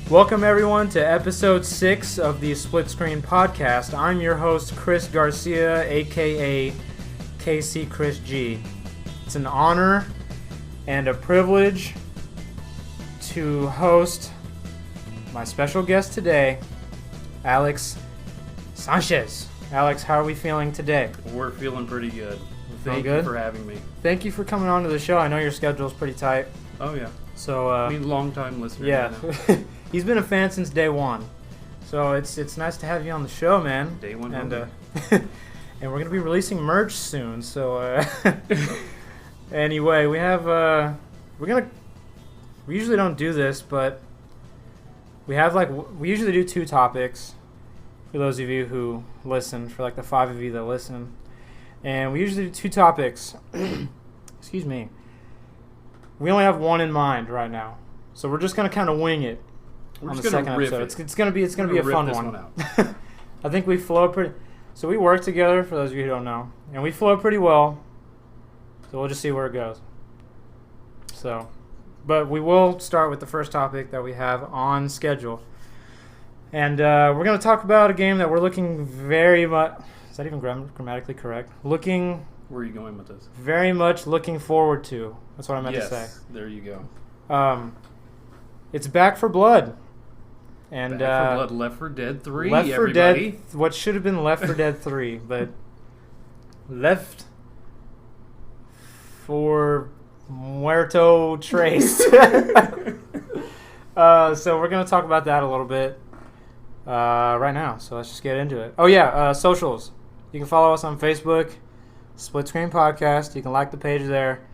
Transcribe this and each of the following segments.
Welcome everyone to episode 6 of the Split Screen Podcast. I'm your host Chris Garcia, aka KC Chris G. It's an honor and a privilege to host my special guest today, Alex Sanchez. Alex, how are we feeling today? We're feeling pretty good. Feeling Thank good? you for having me. Thank you for coming on to the show. I know your schedule's pretty tight. Oh yeah. So I mean, long-time listener. yeah. You know. He's been a fan since day one. So it's nice to have you on the show, man. Day one. And and we're going to be releasing merch soon. So anyway, we have we usually don't do this, but we have we usually do 2 topics for those of you who listen, for the 5 of you that listen. And we usually do 2 topics. Excuse me. We only have one in mind right now. So we're just going to kind of wing it. We're On just the gonna second riff episode. it. It's gonna be a fun this one. out. I think we flow pretty. So we work together, for those of you who don't know, and we flow pretty well. So we'll just see where it goes. So, but we will start with the first topic that we have on schedule, and we're gonna talk about a game that we're looking very much. Is that even grammatically correct? Looking. Where are you going with this? Very much looking forward to. That's what I meant to say. There you go. It's Back 4 Blood. And Back 4 Blood, Left 4 Dead 3, Left 4 everybody. Dead, what should have been Left 4 Dead 3, but Left for Muerto Trace. So we're going to talk about that a little bit right now. So let's just get into it. Oh yeah, socials. You can follow us on Facebook, Split Screen Podcast. You can like the page there.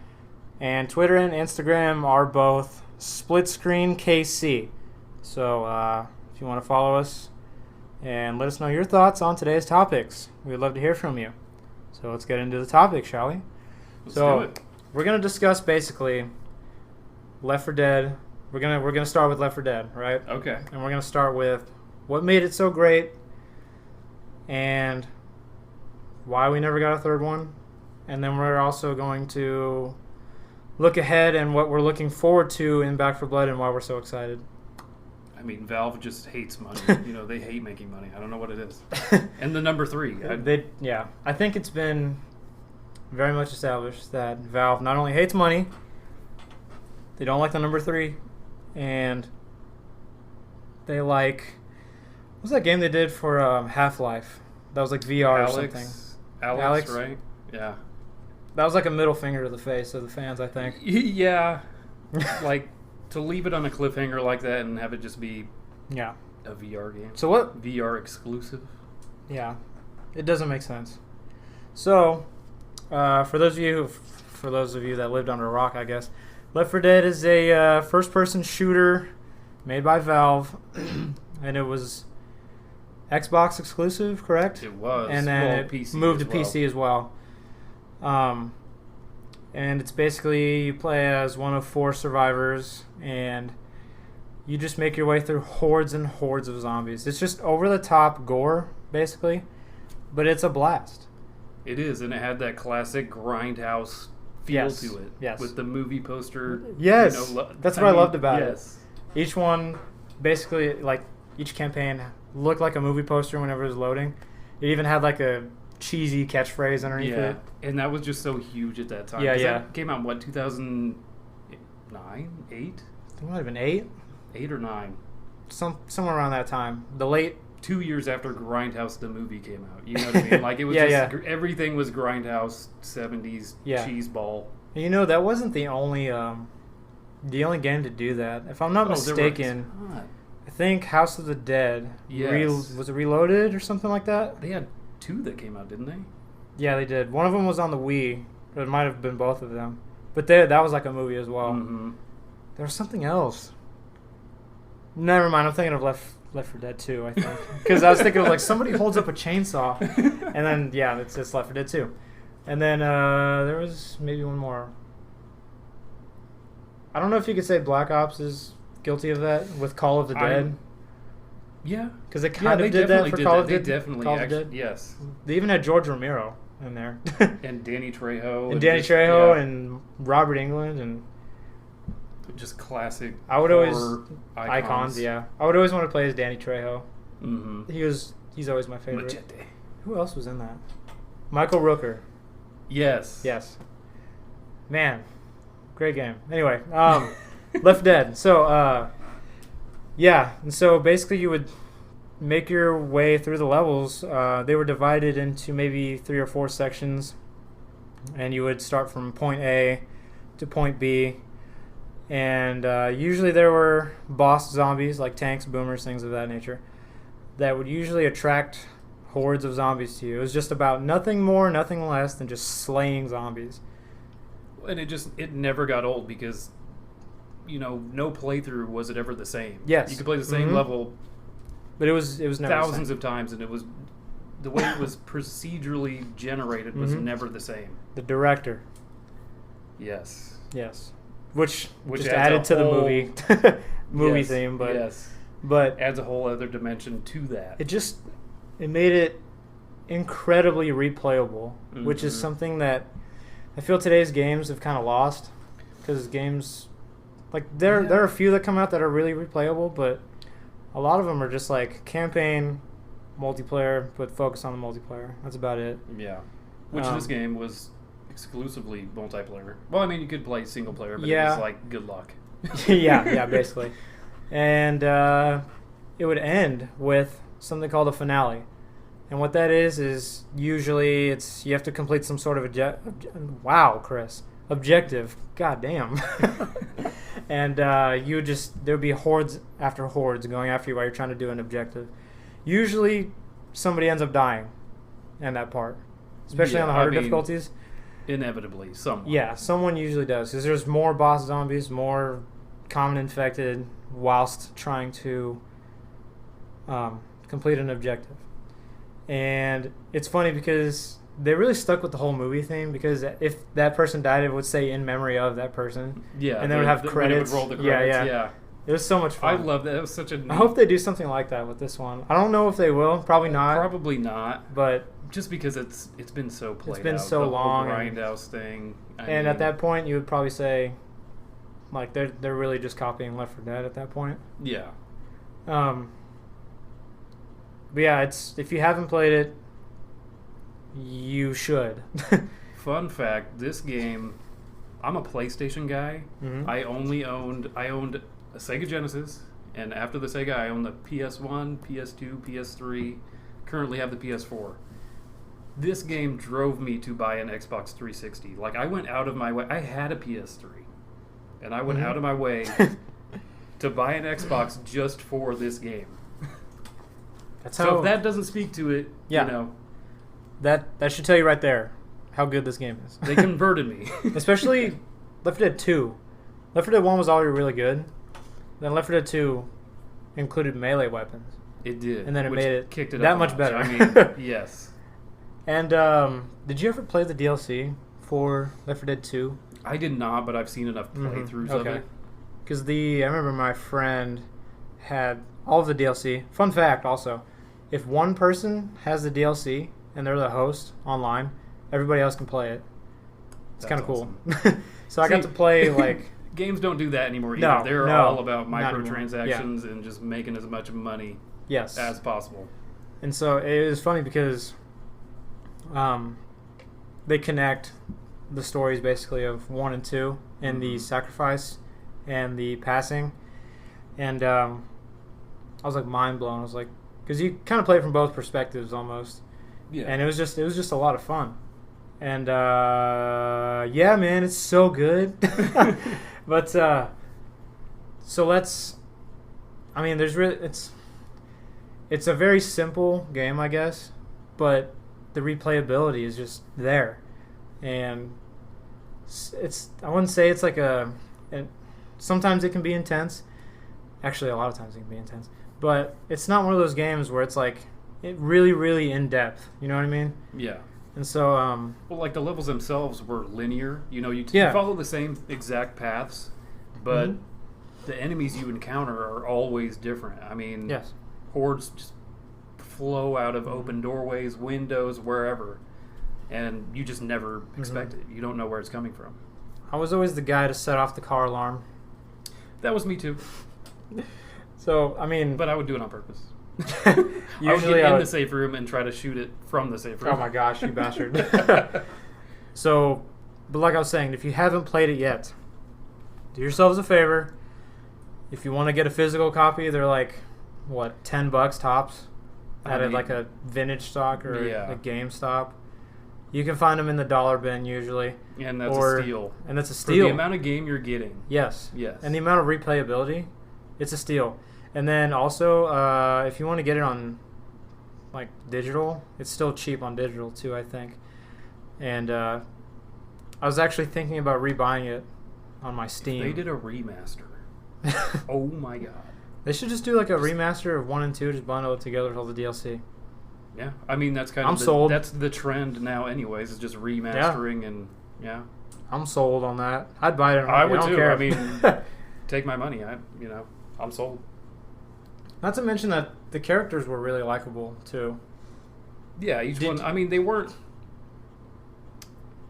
And Twitter and Instagram are both Split Screen KC. So if you want to follow us and let us know your thoughts on today's topics, we'd love to hear from you. So let's get into the topic, shall we? Let's do it. We're gonna discuss basically Left 4 Dead. We're gonna start with Left 4 Dead, right? Okay. And we're gonna start with what made it so great and why we never got a third one. And then we're also going to look ahead and what we're looking forward to in Back 4 Blood and why we're so excited. I mean, Valve just hates money. They hate making money. I don't know what it is. And the number 3. I think it's been very much established that Valve not only hates money, they don't like the number 3, and they like... What's that game they did for Half-Life? That was like VR or something. Alex, right? Yeah. That was like a middle finger to the face of the fans, I think. Yeah. To leave it on a cliffhanger like that and have it just be Yeah. a VR game. So what? VR exclusive. Yeah. It doesn't make sense. So, for those of you that lived under a rock, I guess, Left 4 Dead is a first-person shooter made by Valve, and it was Xbox exclusive, correct? It was. And then it PC moved to as well. PC as well. And it's basically you play as one of 4 survivors, and you just make your way through hordes and hordes of zombies. It's just over-the-top gore, basically, but it's a blast. It is, and it had that classic grindhouse feel to it. Yes. With the movie poster. Yes. That's what I loved about it. Yes. Each one, basically, each campaign looked like a movie poster whenever it was loading. It even had a cheesy catchphrase underneath it. And that was just so huge at that time. Yeah, 'Cause yeah. That came out, 2009? 8? I think it might have been 8? 8 or 9. Somewhere around that time. The late... 2 years after Grindhouse the movie came out. You know what I mean? It was everything was Grindhouse, 70s, cheese ball. That wasn't the only game to do that. If I'm not mistaken, I think House of the Dead was it Reloaded or something like that? They had 2 that came out, didn't they? Yeah, they did. One of them was on the Wii. Or it might have been both of them. But that was like a movie as well. Mm-hmm. There was something else. Never mind. I'm thinking of Left 4 Dead 2, I think. Because I was thinking of somebody holds up a chainsaw. And then, it's just Left 4 Dead 2. And then there was maybe one more. I don't know if you could say Black Ops is guilty of that with Call of the Dead. Yeah. Because they kind of did that for Call of the Dead. They definitely did. Yes. They even had George Romero in there. And Danny Trejo. And Robert Englund. And Just classic. I would always icons. Yeah, I would always want to play as Danny Trejo. Mm-hmm. He's always my favorite. Machete. Who else was in that? Michael Rooker. Yes. Man, great game. Anyway, Left Dead. So, yeah, and so basically you would make your way through the levels. They were divided into maybe 3 or 4 sections, and you would start from point A to point B. And usually there were boss zombies, like tanks, boomers, things of that nature, that would usually attract hordes of zombies to you. It was just about nothing more, nothing less than just slaying zombies. And it never got old because, no playthrough was it ever the same. Yes. You could play the same level, but it was never thousands of times, and it was the way it was procedurally generated was never the same. The director. Yes. Which just added to the movie theme, but adds a whole other dimension to that. It made it incredibly replayable, which is something that I feel today's games have kind of lost, because games there are a few that come out that are really replayable, but a lot of them are just like campaign, multiplayer, but focus on the multiplayer. That's about it. Yeah, which this game was exclusively multiplayer. Well, I mean, you could play single player, but it was like good luck. yeah, basically. And it would end with something called a finale. And what that is usually you have to complete some sort of objective. God damn. And there'd be hordes after hordes going after you while you're trying to do an objective. Usually somebody ends up dying in that part, especially on the harder difficulties. Inevitably, someone. Yeah, someone usually does, because there's more boss zombies, more common infected, whilst trying to complete an objective. And it's funny because they really stuck with the whole movie theme, because if that person died, it would say in memory of that person. Yeah, and they would have credits. It would roll the credits. Yeah. It was so much fun. I love that. It was such a neat... I hope they do something like that with this one. I don't know if they will. Probably not. Probably not. But just because it's been so played out. It's been so long. The Grindhouse thing. I mean, at that point, you would probably say, like, they're really just copying Left 4 Dead at that point. Yeah. But yeah, if you haven't played it, you should. Fun fact: this game, I'm a PlayStation guy. Mm-hmm. I owned a Sega Genesis, and after the Sega, I owned the PS1, PS2, PS3. Currently have the PS4. This game drove me to buy an Xbox 360. Like, I went out of my way. I had a PS3, and I went out of my way to buy an Xbox just for this game. So if that doesn't speak to it, that should tell you right there how good this game is. They converted me. Especially Left 4 Dead 2. Left 4 Dead 1 was already really good. Then Left 4 Dead 2 included melee weapons. It did. And then it made it kicked it that up much better. I mean, yes. And did you ever play the DLC for Left 4 Dead 2? I did not, but I've seen enough playthroughs of it. Because I remember my friend had all of the DLC. Fun fact also, if one person has the DLC and they're the host online, everybody else can play it. It's kind of cool. So I got to play, like... Games don't do that anymore either. They're all about microtransactions and just making as much money as possible. And so it was funny because they connect the stories basically of 1 and 2 and the sacrifice and the passing. And I was like mind blown. I was like, because you kind of play it from both perspectives almost. Yeah. And it was just a lot of fun. And yeah, man, it's so good. But so there's really it's a very simple game, I guess, but the replayability is just there. And I wouldn't say it's like sometimes it can be intense. Actually, a lot of times it can be intense. But it's not one of those games where it's like really, really in depth. You know what I mean? Yeah. And so, well, like the levels themselves were linear. You know, you follow the same exact paths, but the enemies you encounter are always different. I mean, hordes just flow out of open doorways, windows, wherever, and you just never expect it. You don't know where it's coming from. I was always the guy to set off the car alarm That was me too. So, I mean... But I would do it on purpose. Usually I would get in the safe room and try to shoot it from the safe room. Oh my gosh, you bastard. So, but like I was saying, if you haven't played it yet, do yourselves a favor. If you want to get a physical copy, they're like, what, $10 tops? At like a vintage stock or a GameStop. You can find them in the dollar bin usually. And that's a steal. And that's a steal. For the amount of game you're getting. Yes. Yes. And the amount of replayability, it's a steal. And then also, if you want to get it on like digital, it's still cheap on digital too, I think. And I was actually thinking about rebuying it on my Steam. If they did a remaster. Oh my god. They should just do like a remaster of 1 and 2, just bundle it together with all the DLC. Yeah, I mean that's kind of sold. That's the trend now, anyways. Is just remastering and I'm sold on that. I'd buy it. I would don't too. care. I mean, take my money. I'm sold. Not to mention that the characters were really likable too. Yeah, each one. I mean, they were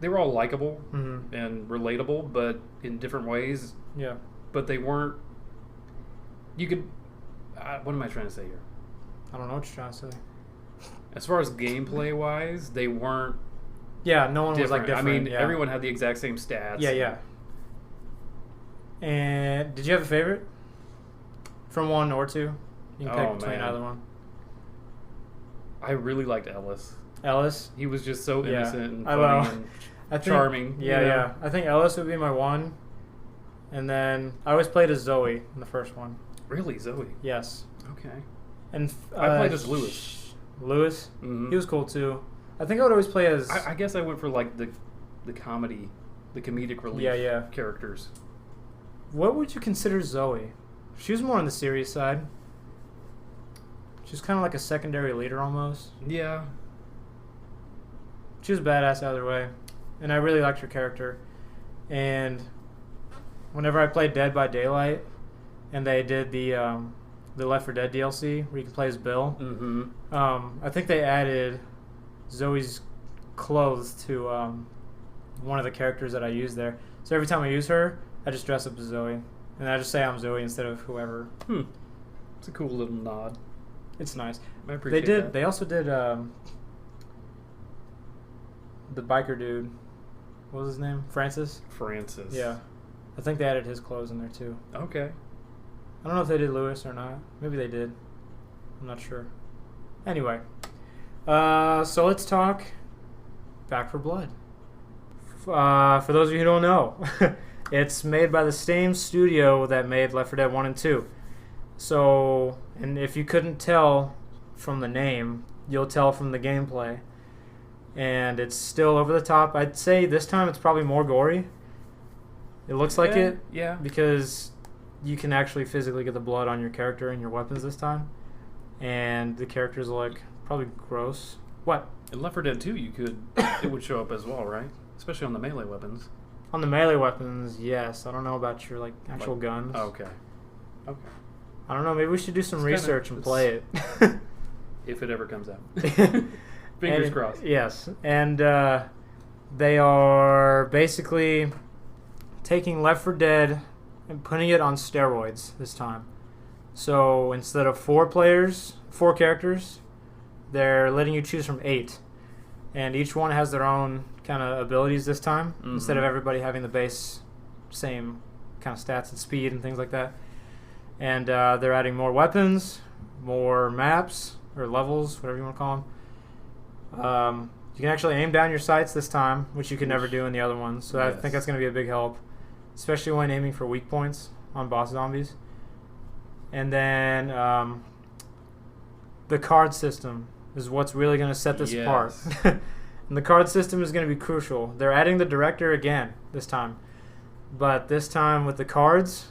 all likable and relatable, but in different ways. Yeah. But they weren't. You could. What am I trying to say here? I don't know what you're trying to say. As far as gameplay wise, they weren't. Yeah, no one different. was like different. I mean, yeah. everyone had the exact same stats. Yeah. And did you have a favorite from 1 or 2? You can pick between either one. I really liked Ellis. Ellis? He was just so innocent and funny and charming. Yeah. I think Ellis would be my 1. And then I always played as Zoe in the first one. Really, Zoe? Yes. Okay. And I played as Lewis. Lewis? Mm-hmm. He was cool too. I think I would always play as... I guess I went for like the comedy, the comedic relief characters. What would you consider Zoe? She was more on the serious side. She was kind of like a secondary leader almost. Yeah. She was badass either way. And I really liked her character. And whenever I played Dead by Daylight, and they did the Left 4 Dead DLC where you can play as Bill, I think they added Zoe's clothes to one of the characters that I use there. So every time I use her, I just dress up as Zoe. And I just say I'm Zoe instead of whoever. It's a cool little nod. It's nice. I appreciate that. They also did the biker dude. What was his name? Francis? Francis. Yeah. I think they added his clothes in there too. Okay. I don't know if they did Lewis or not. Maybe they did. I'm not sure. Anyway. So let's talk Back 4 Blood. For those of you who don't know, it's made by the same studio that made Left 4 Dead 1 and 2. So, and if you couldn't tell from the name, you'll tell from the gameplay. And it's still over the top. I'd say this time it's probably more gory. It looks like it. Yeah. Because you can actually physically get the blood on your character and your weapons this time. And the characters are like probably gross. What? In Left 4 Dead 2, it would show up as well, right? Especially on the melee weapons. On the melee weapons, yes. I don't know about your actual guns. Oh, okay. I don't know. Maybe we should do some research and play it. If it ever comes out. Fingers crossed. Yes. And they are basically taking Left 4 Dead and putting it on steroids this time. So instead of 4 characters, they're letting you choose from 8. And each one has their own kind of abilities this time, instead of everybody having the base same kind of stats and speed and things like that. And they're adding more weapons, more maps, or levels, whatever you want to call them. You can actually aim down your sights this time, which you could never do in the other ones. So I think that's going to be a big help, especially when aiming for weak points on boss zombies. And then the card system is what's really going to set this apart. And the card system is going to be crucial. They're adding the director again this time. But this time with the cards,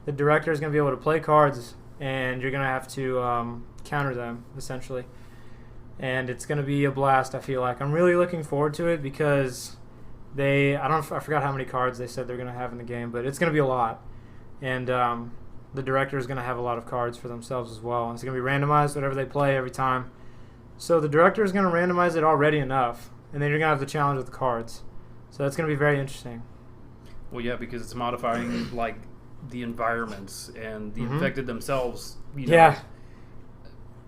the director is going to be able to play cards, and you're going to have to counter them, essentially. And it's going to be a blast, I feel like. I'm really looking forward to it because I forgot how many cards they said they're going to have in the game, but it's going to be a lot. And the director is going to have a lot of cards for themselves as well. And it's going to be randomized, whatever they play every time. So the director is going to randomize it already enough, and then you're going to have the challenge with the cards. So that's going to be very interesting. Well, yeah, because it's modifying like the environments and the Mhm. infected themselves. Yeah.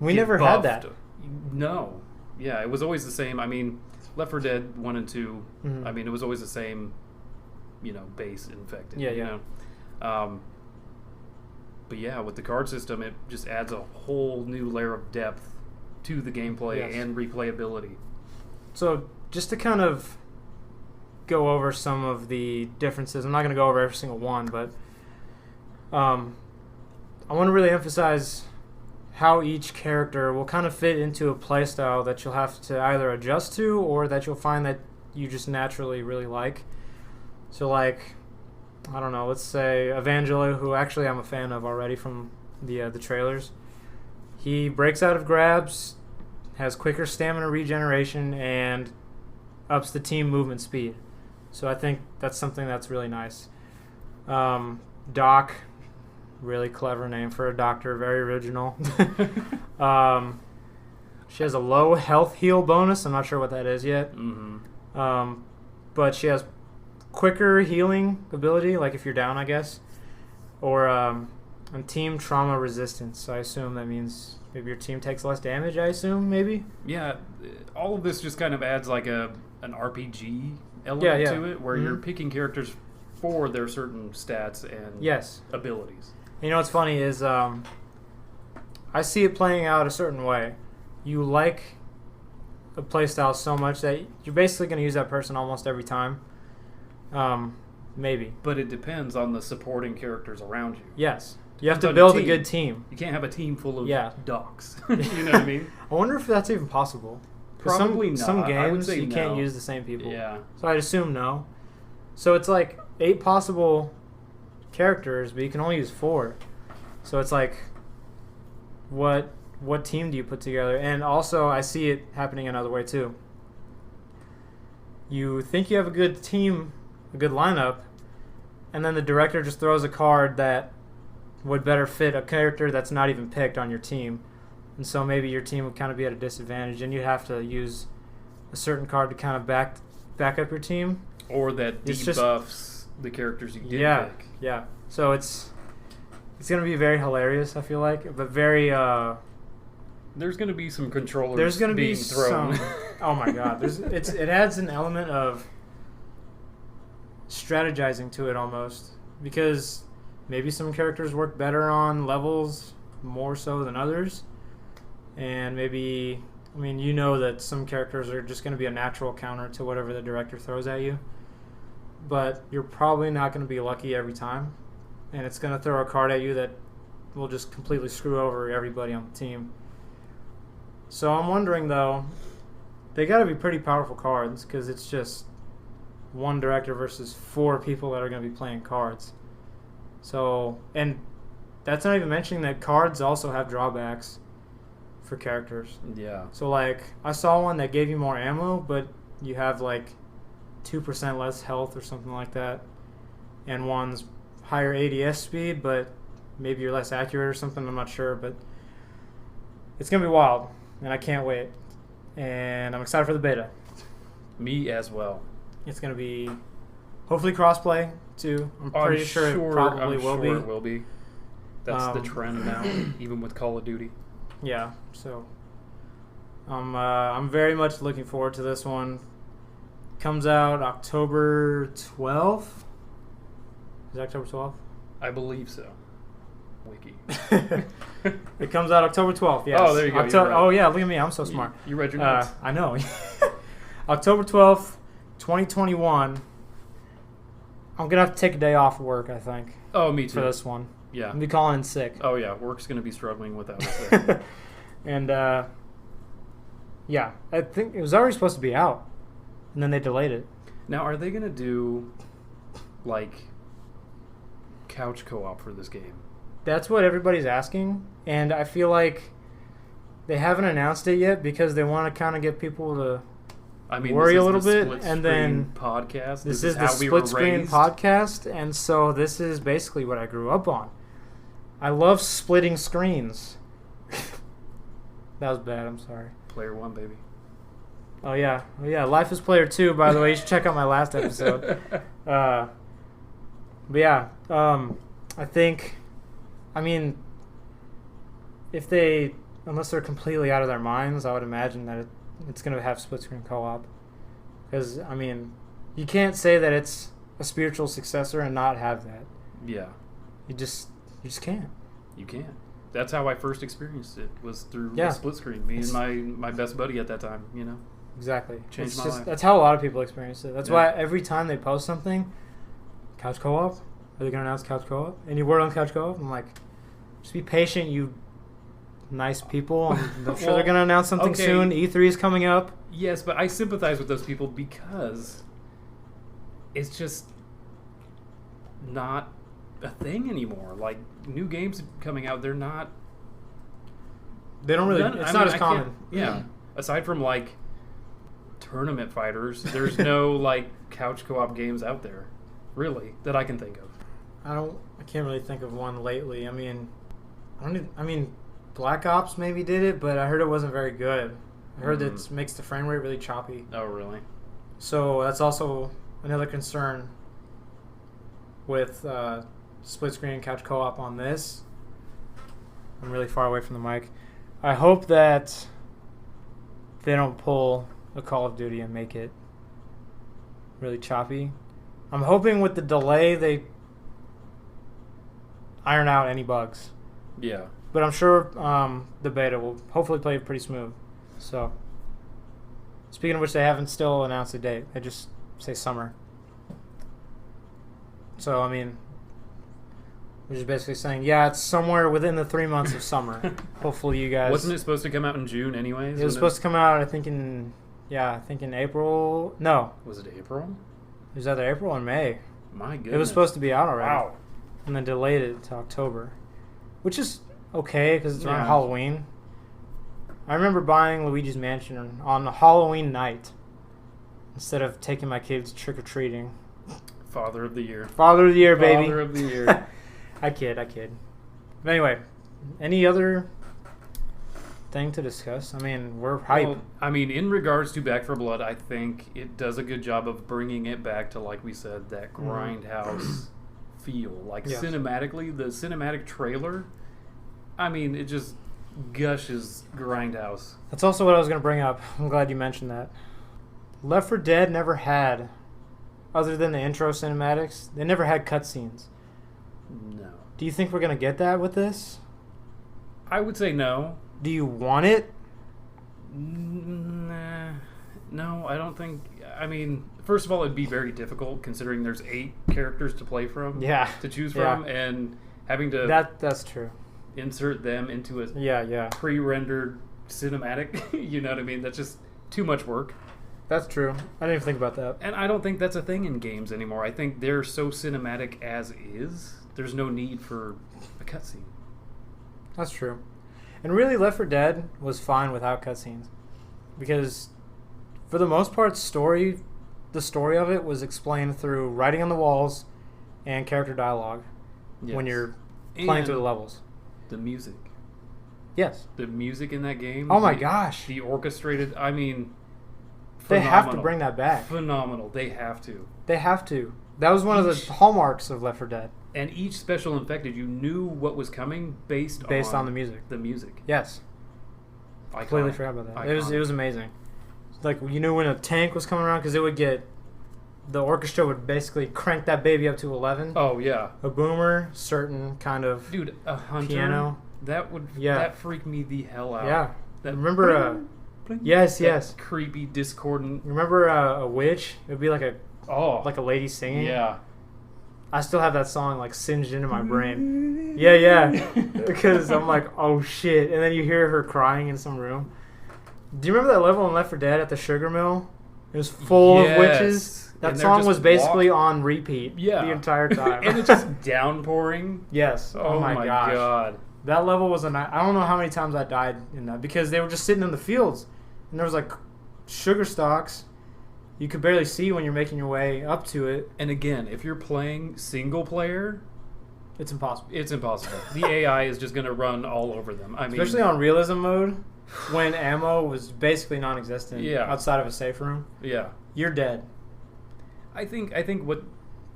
We get never had buffed. that. No. Yeah, it was always the same. I mean, Left 4 Dead 1 and 2, Mhm. I mean, it was always the same, base infected. Yeah, you yeah. know? But yeah, with the card system, it just adds a whole new layer of depth to the gameplay Yes. and replayability. So just to kind of go over some of the differences, I'm not going to go over every single one, but I want to really emphasize how each character will kind of fit into a playstyle that you'll have to either adjust to or that you'll find that you just naturally really like. So like, I don't know, let's say Evangelo, who actually I'm a fan of already from the trailers. He breaks out of grabs, has quicker stamina regeneration, and ups the team movement speed. So I think that's something that's really nice. Doc, really clever name for a doctor, very original. She has a low health heal bonus. I'm not sure what that is yet. Mm-hmm. But she has quicker healing ability, like if you're down, I guess. Or and team trauma resistance. So I assume that means maybe your team takes less damage, I assume, maybe? Yeah, all of this just kind of adds like an RPG element to it, where you're picking characters for their certain stats and abilities. You know what's funny is I see it playing out a certain way. You like a playstyle so much that you're basically going to use that person almost every time. Maybe. But it depends on the supporting characters around you. Yes. You have Depends to on build your a good team. You can't have a team full of Yeah. docs. You know what I mean? I wonder if that's even possible. 'Cause Probably some not. I would games say you can't no. use the same people. Yeah. So I'd assume no. So it's like 8 possible characters, but you can only use 4. So it's like, what team do you put together? And also, I see it happening another way too. You think you have a good team, a good lineup, and then the director just throws a card that would better fit a character that's not even picked on your team. And so maybe your team would kind of be at a disadvantage, and you'd have to use a certain card to kind of back up your team. Or that It's debuffs the characters you did pick. Yeah. So it's going to be very hilarious, I feel like, but very There's going to be some controllers there's going to be being thrown. some oh my god, it adds an element of strategizing to it almost, because maybe some characters work better on levels more so than others, and maybe, I mean, you know that some characters are just going to be a natural counter to whatever the director throws at you, but you're probably not going to be lucky every time, and it's going to throw a card at you that will just completely screw over everybody on the team. So I'm wondering, though, they got to be pretty powerful cards, because it's just one director versus 4 people that are going to be playing cards. So, and that's not even mentioning that cards also have drawbacks for characters. Yeah. So, like, I saw one that gave you more ammo, but you have, like, 2% less health or something like that. And one's higher ADS speed, but maybe you're less accurate or something. I'm not sure, but it's going to be wild, and I can't wait. And I'm excited for the beta. Me as well. It's going to be hopefully crossplay, too. I'm pretty sure it probably will be. It will be. That's the trend now, even with Call of Duty. Yeah, so I'm very much looking forward to this one. Comes out October 12th. Is it October 12th? I believe so. Wiki. It comes out October 12th, yes. Oh, there you go. You're right. Oh, yeah, look at me. I'm so smart. You read your notes. I know. October 12th, 2021. I'm going to have to take a day off work, I think, Oh, me too. for this one. Yeah. I'm going to be calling in sick. Oh, yeah. Work's going to be struggling without us. And, yeah, I think it was already supposed to be out, and then they delayed it. Now, are they going to do, like, couch co-op for this game? That's what everybody's asking, and I feel like they haven't announced it yet because they want to kind of get people to worry a little bit, and then podcast. This is the split screen podcast, and so this is basically what I grew up on. I love splitting screens. That was bad. I'm sorry. Player 1, baby. Oh yeah, Life is Player 2. By the way, you should check out my last episode. But yeah, I think, I mean, unless they're completely out of their minds, I would imagine that it's going to have split screen co-op. Because, I mean, you can't say that it's a spiritual successor and not have that. Yeah. You just can't. You can't. That's how I first experienced it, was through Yeah. the split screen. Me and my best buddy at that time, you know. Exactly. Changed my life. That's how a lot of people experience it. That's Yeah. why every time they post something, couch co-op, are they going to announce couch co-op? Any word on couch co-op? I'm like, just be patient, you nice people. I'm sure Well, they're going to announce something okay. soon. E3 is coming up. Yes, but I sympathize with those people because it's just not a thing anymore. Like, new games coming out, they're not... They don't really, it's not as I common. can't- Yeah. Aside from, like, tournament fighters, there's no, like, couch co-op games out there, really, that I can think of. I can't really think of one lately. I mean, Black Ops maybe did it, but I heard it wasn't very good. I heard that it makes the frame rate really choppy. Oh, really? So that's also another concern with split screen couch co-op on this. I'm really far away from the mic. I hope that they don't pull a Call of Duty and make it really choppy. I'm hoping with the delay they iron out any bugs. Yeah. But I'm sure the beta will hopefully play pretty smooth. So, speaking of which, they haven't still announced a date. They just say summer. So, I mean, we're just basically saying, yeah, it's somewhere within the 3 months of summer. Hopefully you guys... Wasn't it supposed to come out in June anyways? It was supposed to come out, I think in April. No. Was it April? It was either April or May. My goodness. It was supposed to be out already. Wow. And then delayed it to October. Which is okay, because it's around Yeah. Halloween. I remember buying Luigi's Mansion on Halloween night instead of taking my kids trick-or-treating. Father of the Year. Father of the Year, baby. Father of the Year. I kid. But anyway, any other thing to discuss? I mean, we're hype. Well, I mean, in regards to Back 4 Blood, I think it does a good job of bringing it back to, like we said, that grindhouse feel. Like, Yes. cinematically, the cinematic trailer, I mean, it just gushes grindhouse. That's also what I was going to bring up. I'm glad you mentioned that. Left 4 Dead never had, other than the intro cinematics, they never had cutscenes. No. Do you think we're going to get that with this? I would say no. Do you want it? Nah. No, I don't think... I mean, first of all, it'd be very difficult considering there's 8 characters to play from. Yeah. To choose Yeah. from, and having to That's true. insert them into a Yeah. pre-rendered cinematic. You know what I mean? That's just too much work. That's true. I didn't even think about that. And I don't think that's a thing in games anymore. I think they're so cinematic as is. There's no need for a cutscene. That's true. And really, Left 4 Dead was fine without cutscenes. Because, for the most part, the story of it was explained through writing on the walls and character dialogue when Yes. you're playing through the levels. The music. Yes. The music in that game. Oh my gosh. The orchestrated, I mean... They have to phenomenal. bring that back. Phenomenal. They have to. They have to. That was one of the hallmarks of Left 4 Dead. And each special infected, you knew what was coming based on the music. The music. Yes. Iconic. Completely forgot about that. It Iconic. was amazing. Like, you knew when a tank was coming around because it would get... The orchestra would basically crank that baby up to 11. Oh, yeah. A boomer, certain kind of Dude, a hunter. piano. That would that freaked me the hell out. Yeah. That Remember... Yes, that yes. creepy, discordant. Remember a witch? It would be like a lady singing. Yeah. I still have that song like singed into my brain. Yeah. Because I'm like, oh shit. And then you hear her crying in some room. Do you remember that level in Left 4 Dead at the sugar mill? It was full of witches. That And they're song just was basically on repeat the entire time. And it's just downpouring. Yes. Oh my gosh. God. That level was I don't know how many times I died in that because they were just sitting in the fields. And there was like sugar stalks. You could barely see when you're making your way up to it. And again, if you're playing single player, It's impossible. it's impossible. The AI is just going to run all over them. I mean, Especially on realism mode, when ammo was basically non-existent outside of a safe room. yeah. You're dead. I think what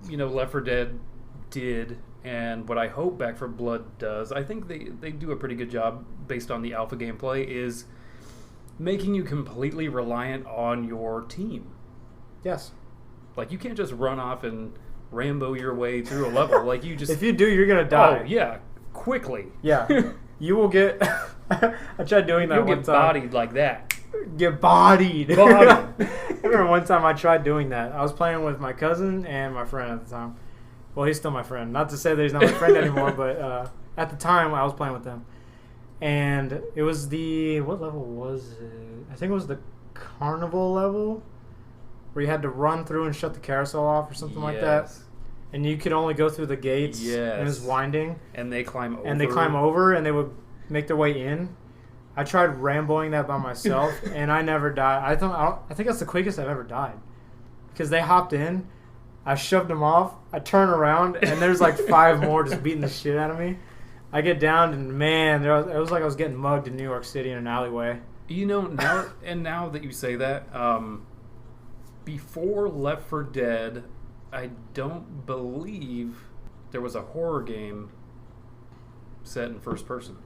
Left 4 Dead did And what I hope Back 4 Blood does, I think they do a pretty good job based on the alpha gameplay, is making you completely reliant on your team. Yes. Like, you can't just run off and Rambo your way through a level. Like, you just... If you do, you're going to die. Oh, yeah. Quickly. Yeah. You will get... I tried doing that You'll one get time. bodied like that. Get bodied. Bodied. I remember one time I tried doing that. I was playing with my cousin and my friend at the time. Well, he's still my friend. Not to say that he's not my friend anymore, but at the time I was playing with them. And it was the... What level was it? I think it was the carnival level where you had to run through and shut the carousel off or something like that. And you could only go through the gates. Yes. And it was winding. And they climb over. And they climb over and they would make their way in. I tried Ramboing that by myself, and I never died. I think that's the quickest I've ever died. Because they hopped in, I shoved them off, I turn around, and there's like 5 more just beating the shit out of me. I get down, and man, it was like I was getting mugged in New York City in an alleyway. You know, now that you say that, before Left 4 Dead, I don't believe there was a horror game set in first person.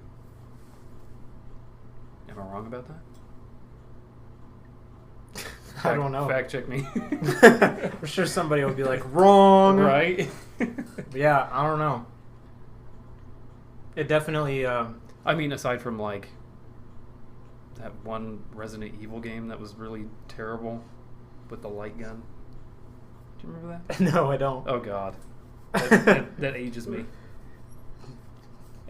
Am I wrong about that? I don't know. Fact check me. I'm sure somebody will be like, wrong. Right? Yeah, I don't know. It definitely... I mean, aside from, like, that one Resident Evil game that was really terrible with the light gun. Do you remember that? No, I don't. Oh, God. That ages me.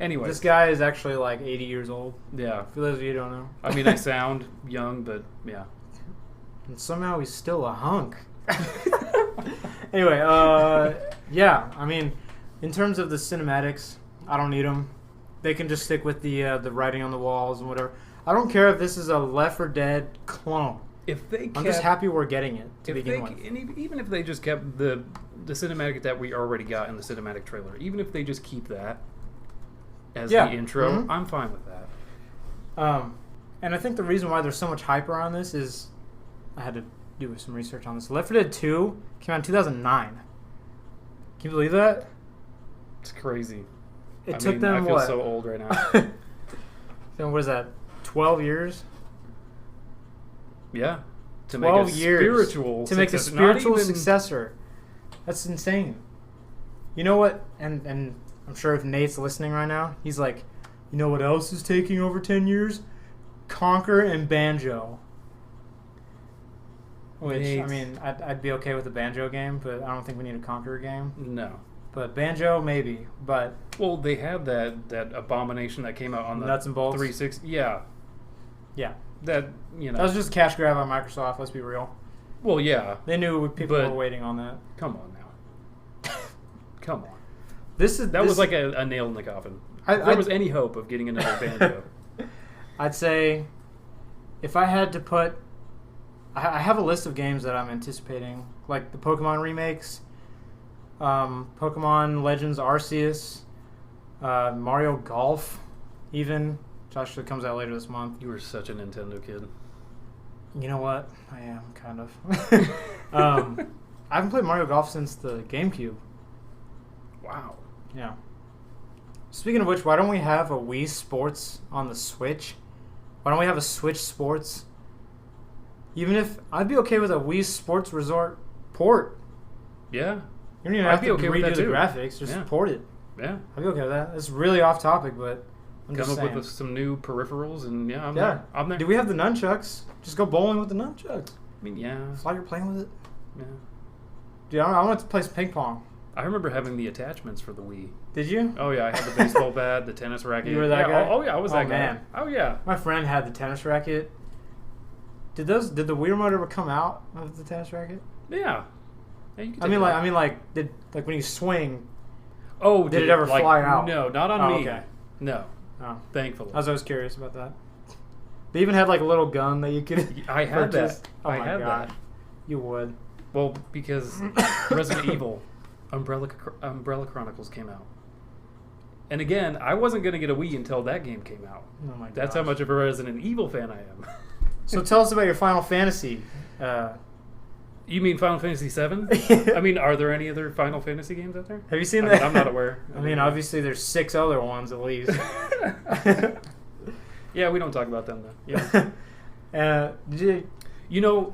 Anyway. This guy is actually like 80 years old. Yeah. For those of you who don't know. I mean, I sound young, but yeah. And somehow he's still a hunk. Anyway, yeah. I mean, in terms of the cinematics, I don't need them. They can just stick with the writing on the walls and whatever. I don't care if this is a Left 4 Dead clone. If they kept, I'm just happy we're getting it to begin with. And even if they just kept the cinematic that we already got in the cinematic trailer, even if they just keep that as the intro, I'm fine with that. And I think the reason why there's so much hype around this is, I had to do some research on this. Left 4 Dead 2 came out in 2009. Can you believe that? It's crazy. It took them, I feel what? so old right now. Then what is that? 12 years? Yeah. To 12 make a years spiritual to make a successor. spiritual successor. That's insane. You know what? And I'm sure if Nate's listening right now, he's like, you know what else is taking over 10 years? Conquer and Banjo. Which, Nate. I mean, I'd be okay with a Banjo game, but I don't think we need a Conquer game. No. But Banjo, maybe. But Well, they had that abomination that came out on the Nuts and Bolts? 360. Yeah. Yeah. That, you know. That was just a cash grab on Microsoft, let's be real. Well, yeah. They knew people But- were waiting on that. Come on now. Come on. That Was like a nail in the coffin. If there was any hope of getting another Banjo. I'd say if I had to put... I have a list of games that I'm anticipating, like the Pokemon remakes, Pokemon Legends Arceus, Mario Golf, even, which actually comes out later this month. You were such a Nintendo kid. You know what? I am, kind of. I haven't played Mario Golf since the GameCube. Wow. Yeah. Speaking of which, why don't we have a Wii Sports on the Switch? Why don't we have a Switch Sports? Even if... I'd be okay with a Wii Sports Resort port. Yeah. You don't even I'd have be to okay with redo that the too. graphics. Just Yeah. port it. Yeah. I'd be okay with that. It's really off topic, but I'm Come just up saying. with some new peripherals, and yeah, I'm Yeah. there. I'm there. Do we have the nunchucks? Just go bowling with the nunchucks. I mean, yeah. It's like you're playing with it. Yeah. Dude, I want to play some ping pong. I remember having the attachments for the Wii. Did you? Oh yeah, I had the baseball bat, the tennis racket. You were that yeah, guy? Oh yeah, I was that man. guy. Oh yeah. My friend had the tennis racket. Did the Wii remote ever come out of the tennis racket? Yeah. Yeah, you can I take mean, it like, out. did when you swing? Oh, did it ever like, fly out? No, not on Oh, me. okay. No, Oh, thankfully. I was always curious about that. They even had like a little gun that you could. I had purchase. that. Oh I my had god, that. you would. Well, because Resident Evil, Umbrella Chronicles came out. And again, I wasn't going to get a Wii until that game came out. Oh my god. That's how much of a Resident Evil fan I am. So tell us about your Final Fantasy You mean Final Fantasy VII? I mean, are there any other Final Fantasy games out there? Have you seen I that? mean, I'm not aware. I mean, obviously there's 6 other ones at least. Yeah, we don't talk about them though. Yeah. You know,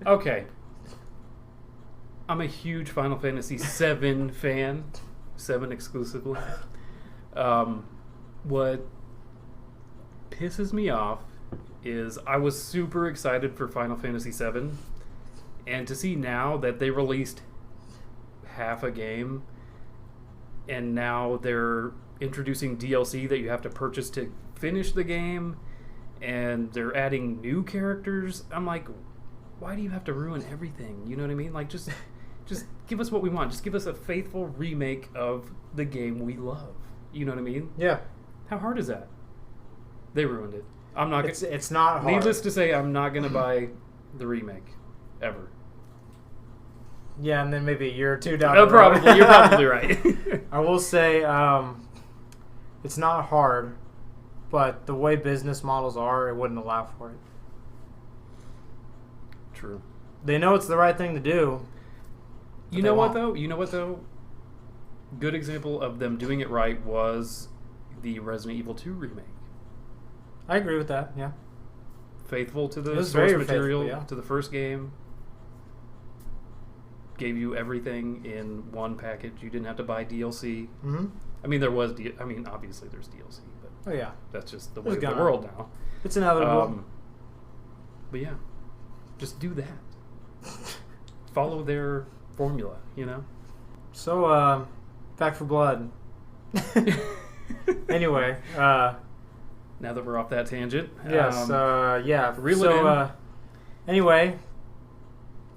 okay. I'm a huge Final Fantasy VII fan. 7 exclusively. What pisses me off is I was super excited for Final Fantasy VII, and to see now that they released half a game, and now they're introducing DLC that you have to purchase to finish the game, and they're adding new characters. I'm like, why do you have to ruin everything? You know what I mean? Like, just give us what we want. Just give us a faithful remake of the game we love. You know what I mean? Yeah. How hard is that? They ruined it. I'm not. It's not hard. Needless to say, I'm not going to buy the remake ever. Yeah, and then maybe a year or two down the road. Probably. You're probably right. I will say, it's not hard, but the way business models are, it wouldn't allow for it. True. They know it's the right thing to do. You know what though? Good example of them doing it right was the Resident Evil 2 remake. I agree with that, yeah. Faithful to the It was source very material, faithful, yeah. to the first game. Gave you everything in one package. You didn't have to buy DLC. Mm-hmm. I mean, there was. Obviously, there's DLC, but Oh, yeah. that's just the way of the gonna. world now. It's inevitable. But yeah, just do that. Follow their formula, you know. So, Back for Blood. Anyway, Now that we're off that tangent, yes, yeah. reel it in. Anyway,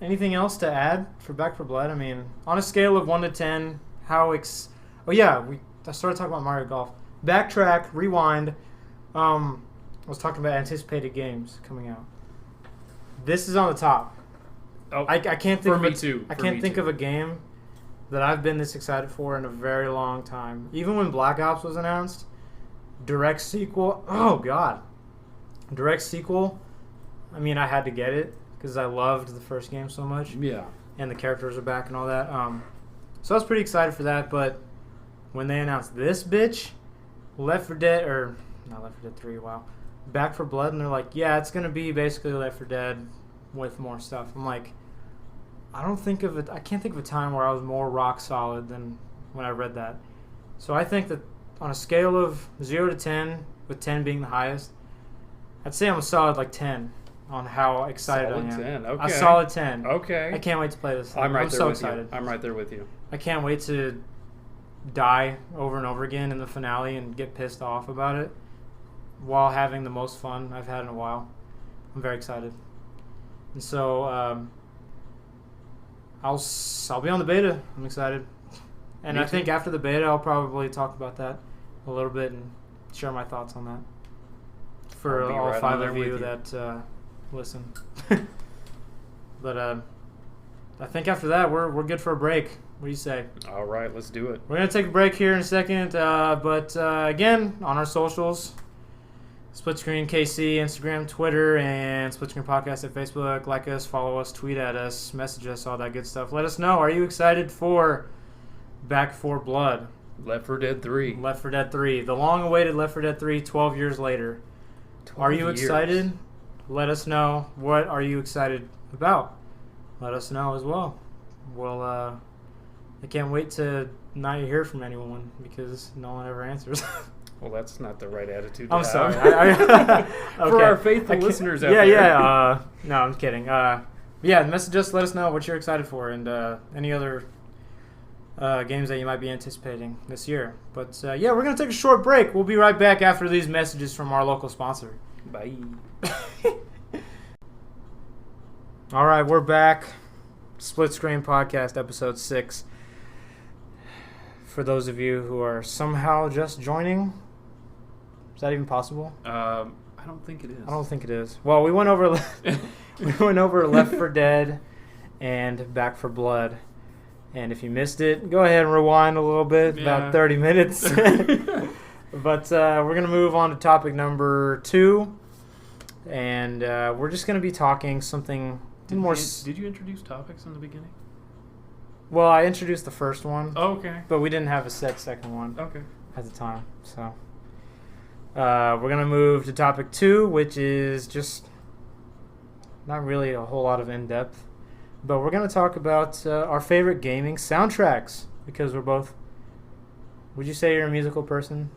anything else to add for Back for Blood? I mean, on a scale of 1 to 10, I started talking about Mario Golf. Backtrack, rewind. I was talking about anticipated games coming out. This is on the top. Oh, I can't think for of me too. I can't think of a game that I've been this excited for in a very long time. Even when Black Ops was announced, direct sequel. Oh God, direct sequel. I mean, I had to get it because I loved the first game so much. Yeah. And the characters are back and all that. So I was pretty excited for that. But when they announced this bitch, Left 4 Dead, or not Left 4 Dead 3, wow, Back for Blood, and they're like, yeah, it's gonna be basically Left 4 Dead with more stuff. I'm like, I can't think of a time where I was more rock solid than when I read that. So I think that on a scale of 0 to 10, with 10 being the highest, I'd say I'm a solid like 10 on how excited Solid I am. 10, okay. A solid 10. Okay. I can't wait to play this thing. I'm right there so with excited. you. I'm right there with you. I can't wait to die over and over again in the finale and get pissed off about it while having the most fun I've had in a while. I'm very excited. And so I'll be on the beta. I'm excited. And Me I too. think after the beta, I'll probably talk about that a little bit and share my thoughts on that for I'll be all right 5 on there of you with you. that listen. But I think after that, we're good for a break. What do you say? All right, let's do it. We're going to take a break here in a second. But again, on our socials, Split Screen KC, Instagram, Twitter, and Split Screen Podcast at Facebook. Like us, follow us, tweet at us, message us, all that good stuff. Let us know. Are you excited for Back 4 Blood? Left 4 Dead 3. Left 4 Dead 3. The long-awaited Left 4 Dead 3, 12 years later. 12 Are you years. excited? Let us know. What are you excited about? Let us know as well. Well, I can't wait to not hear from anyone because no one ever answers. Well, that's not the right attitude to I'm have. sorry. For Okay. our faithful I can't- listeners out yeah, there. Yeah, no, I'm kidding. Yeah, message us. Let us know what you're excited for and any other games that you might be anticipating this year. But yeah, we're going to take a short break. We'll be right back after these messages from our local sponsor. Bye. All right, we're back. Split Screen Podcast, episode 6. For those of you who are somehow just joining, is that even possible? I don't think it is. I don't think it is. Well, we went over Left 4 Dead and Back 4 Blood. And if you missed it, go ahead and rewind a little bit, about 30 minutes. But we're going to move on to topic number 2. And we're just going to be talking something Did you introduce topics in the beginning? Well, I introduced the first one. Oh, okay. But we didn't have a set second one. Okay. At the time, so we're gonna move to topic 2, which is just not really a whole lot of in-depth, but we're gonna talk about our favorite gaming soundtracks, because we're both. Would you say you're a musical person?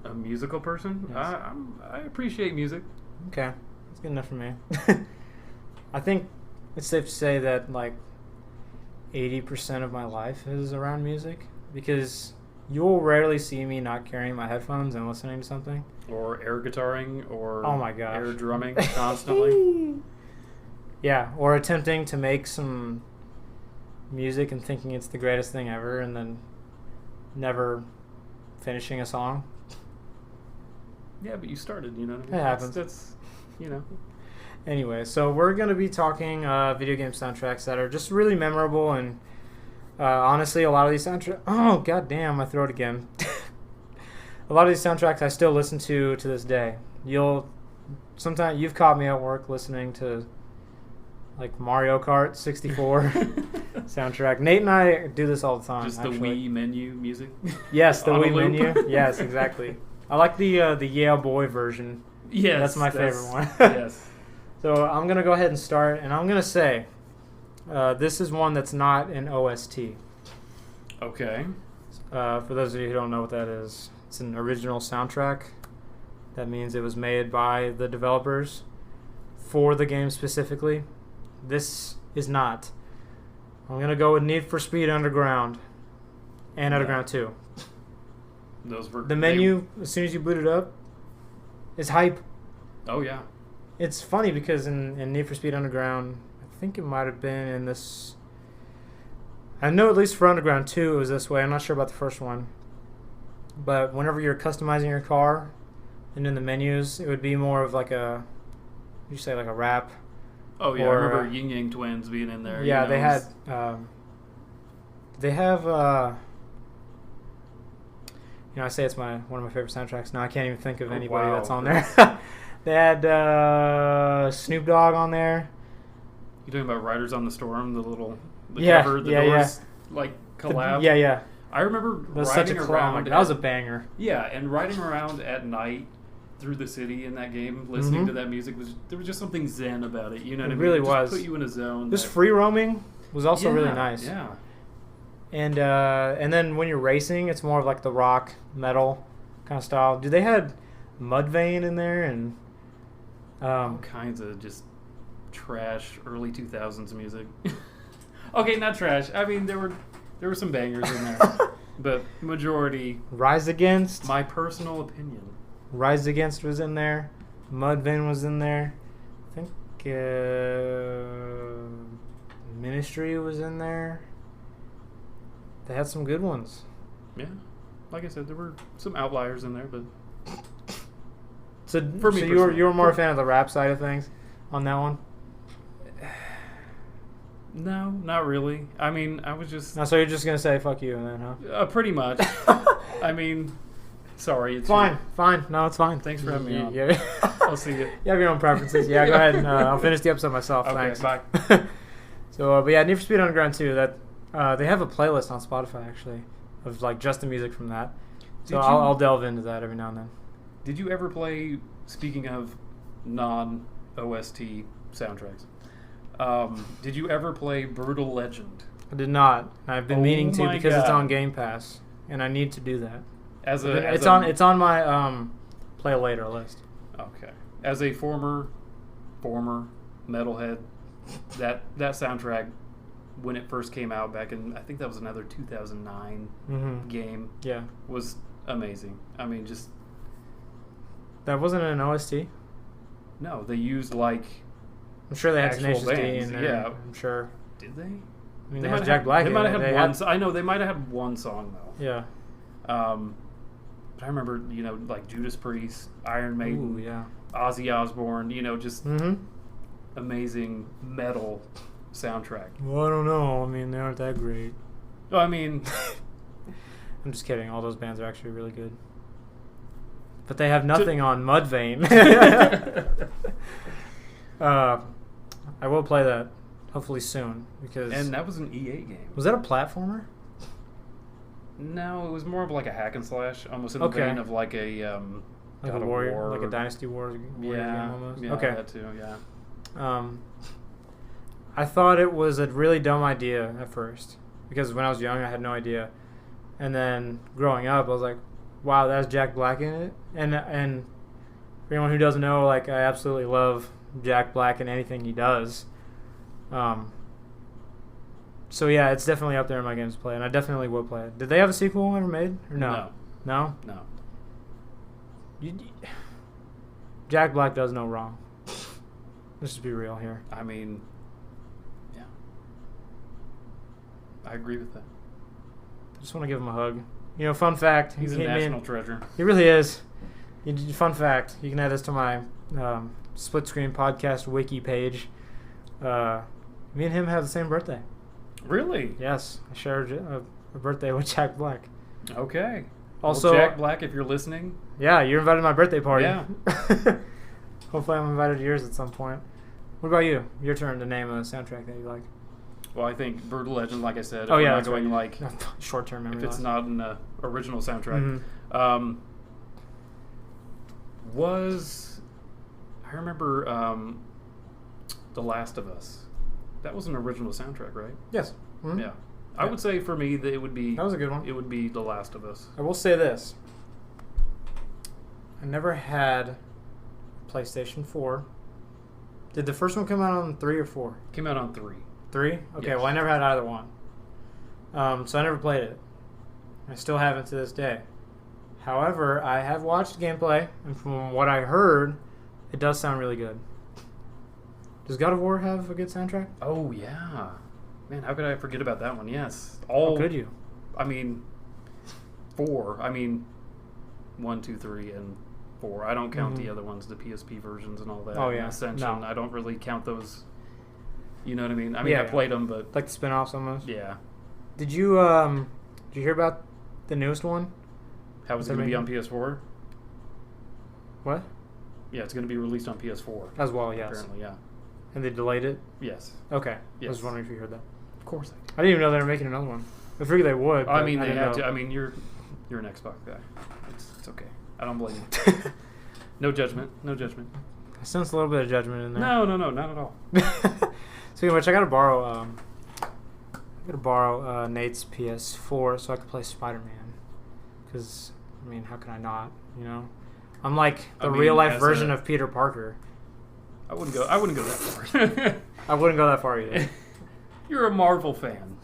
A musical person? Yes. I appreciate music. Okay, that's good enough for me. I think it's safe to say that like 80% of my life is around music, because you'll rarely see me not carrying my headphones and listening to something. Or air guitaring, or oh my gosh, air drumming constantly. Yeah, or attempting to make some music and thinking it's the greatest thing ever, and then never finishing a song. Yeah, but you started, you know what I mean? It happens. That's, you know. Anyway, so we're going to be talking video game soundtracks that are just really memorable, and honestly, a lot of these soundtracks... Oh, goddamn, my throat again. A lot of these soundtracks I still listen to this day. Sometimes you've caught me at work listening to like Mario Kart 64 soundtrack. Nate and I do this all the time. Just actually. The Wii menu music? Yes, the On a Wii loop? menu. Yes, exactly. I like the Yeah Boy version. Yes. That's my favorite one. Yes. So I'm going to go ahead and start, and I'm going to say this is one that's not an OST. Okay. For those of you who don't know what that is, it's an original soundtrack. That means it was made by the developers for the game specifically. This is not. I'm going to go with Need for Speed Underground and Underground 2. Those were... The menu, as soon as you boot it up, is hype. Oh, yeah. It's funny because in Need for Speed Underground, I think it might have been in this... I know at least for Underground 2 it was this way. I'm not sure about the first one. But whenever you're customizing your car and in the menus, it would be more of like a... You say like a rap. Oh, yeah. Or, I remember Yin Yang Twins being in there. Yeah, you know, they had... they have... I say it's one of my favorite soundtracks. Now I can't even think of anybody that's on there. They had Snoop Dogg on there. You talking about Riders on the Storm, the cover, the doors like collapse. Yeah. I remember riding around. That was a banger. Yeah, and riding around at night through the city in that game, listening to that music there was just something zen about it. You know what I mean? Really it was. Just put you in a zone. This free roaming was also really nice. Yeah. And then when you're racing, it's more of like the rock metal kind of style. Dude, they had Mudvayne in there and all kinds of just trash early 2000s music. Okay, not trash. I mean, there were some bangers in there, but majority. Rise Against. My personal opinion. Rise Against was in there. Mudvayne was in there. I think Ministry was in there. They had some good ones. Yeah, like I said, there were some outliers in there, but so for me, you were more a fan of the rap side of things on that one. No, not really. I mean, I was just. No, so you're just gonna say "fuck you" and then, huh? Pretty much. I mean, sorry. It's fine. No, it's fine. Thanks for having me on. Yeah. I'll see you. You have your own preferences. Yeah, go ahead and I'll finish the episode myself. Okay, Thanks. bye. So, but yeah, Need for Speed Underground 2. That they have a playlist on Spotify actually of like just the music from that. So I'll delve into that every now and then. Did you ever play? Speaking of non-OST soundtracks, did you ever play Brutal Legend? I did not. I've been meaning to because it's God. on Game Pass, and I need to do that. It's on my play later list. Okay. As a former metalhead, that soundtrack when it first came out back in, I think that was another 2009 game. Yeah, was amazing. I mean, just that wasn't an OST. No, they used like. I'm sure they had actual Tenacious D bands, in there. yeah. I'm sure. Did they? I mean, They they might had Jack Black. They in might it. have had They one. I know they might have had one song though. Yeah. But I remember, like Judas Priest, Iron Maiden, Ooh, yeah. Ozzy Osbourne. Just amazing metal soundtrack. Well, I don't know. I mean, they aren't that great. Well, I mean, I'm just kidding. All those bands are actually really good. But they have nothing on Mudvayne. I will play that hopefully soon because. And that was an EA game. Was that a platformer? No, it was more of like a hack and slash, almost in the vein of like a like God a of warrior, War. like a Dynasty Wars game almost. Yeah, okay. that too. Yeah. I thought it was a really dumb idea at first because when I was young, I had no idea, and then growing up, I was like, "Wow, that's Jack Black in it." And for anyone who doesn't know, like I absolutely love Jack Black and anything he does. So yeah, it's definitely up there in my games to play, and I definitely will play it. Did they have a sequel ever made or no? No. No. Jack Black does no wrong. Let's just be real here. I mean, yeah, I agree with that. I just want to give him a hug. You know, fun fact. He's a national treasure. He really is. Fun fact. You can add this to my Split Screen Podcast wiki page. Me and him have the same birthday. Really? Yes. I shared a birthday with Jack Black. Okay. Also, well, Jack Black, if you're listening. Yeah, you're invited to my birthday party. Yeah. Hopefully I'm invited to yours at some point. What about you? Your turn to name a soundtrack that you like. Well, I think Brutal Legend, like I said. Oh, yeah. Not going like short-term memory if it's loss. not an original soundtrack. Mm-hmm. I remember The Last of Us. That was an original soundtrack, right? Yes. Mm-hmm. Yeah. I would say for me that it would be. That was a good one. It would be The Last of Us. I will say this. I never had PlayStation 4. Did the first one come out on 3 or 4? Came out on 3. 3? Okay, yes. Well, I never had either one. So I never played it. I still haven't to this day. However, I have watched gameplay, and from what I heard, it does sound really good. Does God of War have a good soundtrack? Oh, yeah. Man, how could I forget about that one? Yes. How could you? I mean, 4. I mean, 1, 2, 3, and 4. I don't count the other ones, the PSP versions and all that. Oh, yeah. Ascension. No. I don't really count those. You know what I mean? I mean, I played them, but... Like the spin-offs almost? Yeah. Did you hear about the newest one? How is it going to be on PS4? What? Yeah, it's going to be released on PS4. As well, yes. Apparently, yeah. And they delayed it? Yes. Okay. Yes. I was wondering if you heard that. Of course I didn't even know they were making another one. I figured they would. I mean, they have have to. I mean, you're an Xbox guy. It's okay. I don't blame you. No judgment. No judgment. I sense a little bit of judgment in there. No, not at all. Speaking of which, I gotta borrow Nate's PS4 so I can play Spider-Man. Because I mean, how can I not? You know, I'm like the real life version of Peter Parker. I wouldn't go that far. I wouldn't go that far either. You're a Marvel fan.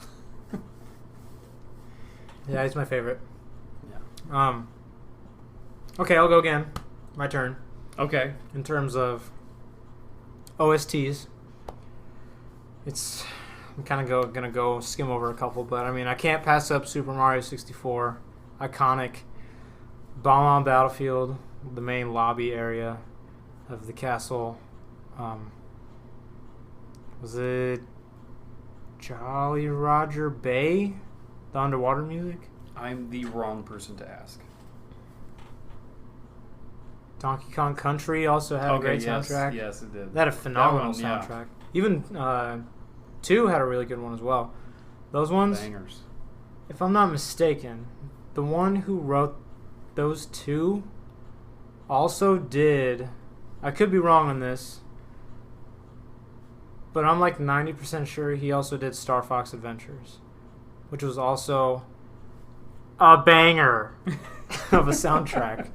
Yeah, he's my favorite. Yeah. Okay, I'll go again. My turn. Okay. In terms of OSTs, I'm kind of gonna go skim over a couple, but I mean, I can't pass up Super Mario 64, iconic. Bomb on Battlefield, the main lobby area of the castle. Was it Jolly Roger Bay? The underwater music? I'm the wrong person to ask. Donkey Kong Country also had a great soundtrack. Yes, it did. They had a phenomenal soundtrack. Yeah. Even 2 had a really good one as well. Those ones, bangers. If I'm not mistaken, the one who wrote those 2 also did, I could be wrong on this, but I'm like 90% sure he also did Star Fox Adventures, which was also a banger of a soundtrack.